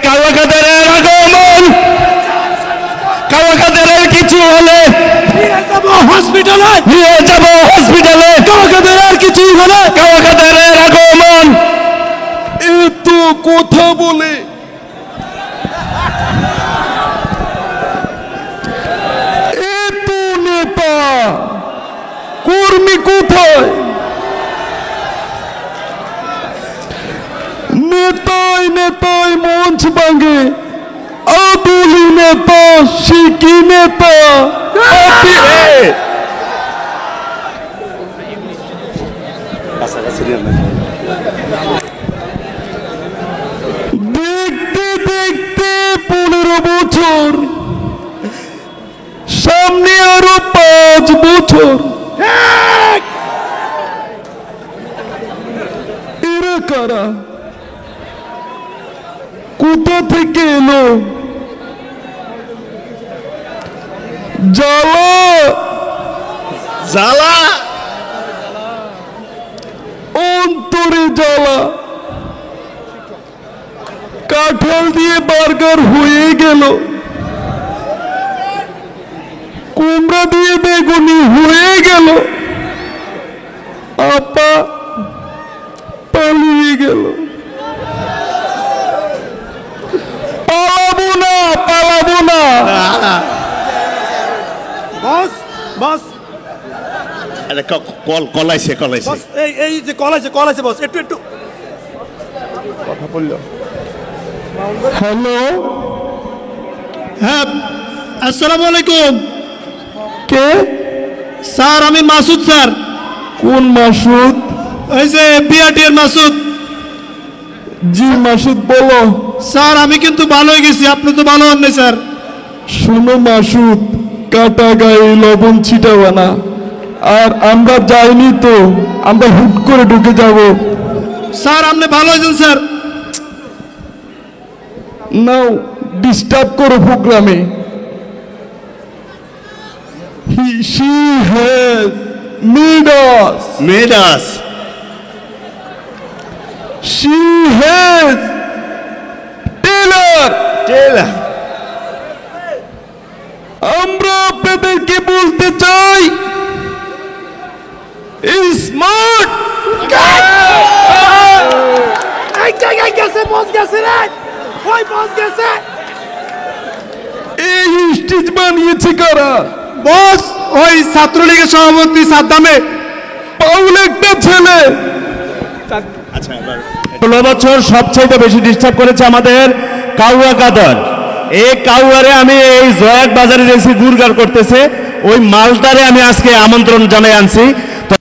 কাওয়া কাদেরের আগমন, কাওয়া কাদেরের কিছু হলে নিয়ে যাব হসপিটালে, নিয়ে যাব হসপিটালে, কাওয়া কাদেরের কিছু হলে কাওয়া কাদেরের আগমন। এত কথা বলে এত নেতা কর্মী কোথায়? নেতায় নেতায় মঞ্চ ভাঙে, আদুলি নেতা শিকি নেতা। দেখতে দেখতে 15 বছর, সামনে আরো 5 বছর। এরা কারা? কোথা থেকে এলো? জ্বালা জ্বালা অন্তরে জ্বালা। কাঁঠাল দিয়ে বার্গার হয়ে গেল, কুমড়া দিয়ে বেগুনি হয়ে গেল, আপা পালিয়ে গেল। পালাবো না, পালাবো না। বস বস কলাইছে কলাইছে বস এই যে কল আছে বস, একটু একটু কথা বললো। হ্যালো, হ্যাঁ আসসালামু আলাইকুম কে? স্যার, আমি মাসুদ স্যার। কোন মাসুদ? ওই যে বিআরটি এর মাসুদ। জি মাসুদ, বলো। স্যার আমি কিন্তু ভালো হয়ে গেছি, আপনি তো ভালো হন নাই স্যার। শোনো মাসুদ, কাটা গায়ে লবণ ছিটাবে না। আর আমরা যাইনি তো, আমরা হুট করে ঢুকে যাব। স্যার আপনি ভালো হয়েছেন স্যার। নাও ডিস্টার্ব করো প্রোগ্রামে। She has made us. made us. She has Taylor. Taylor. আমরা আপনাদেরকে বলতে চাই, স্মার্ট এই জায়গায় গেছে বস, গেছে রে ওই বস গেছে। এই স্টেজ বানিয়েছে কারা? বস ওই ছাত্রলীগের সভাপতি সাদ্দামে। পাউল একটা ছেলে। আচ্ছা, এবার 16 বছর সবচেয়ে বেশি ডিস্টার্ব করেছে আমাদের কাউয়া কাদর। এই কাউয়ারে আমি এই জয়াক বাজারে গেছি, গুড়গার করতেছে, ওই মালটারে আমি আজকে আমন্ত্রণ জানাই আনছি।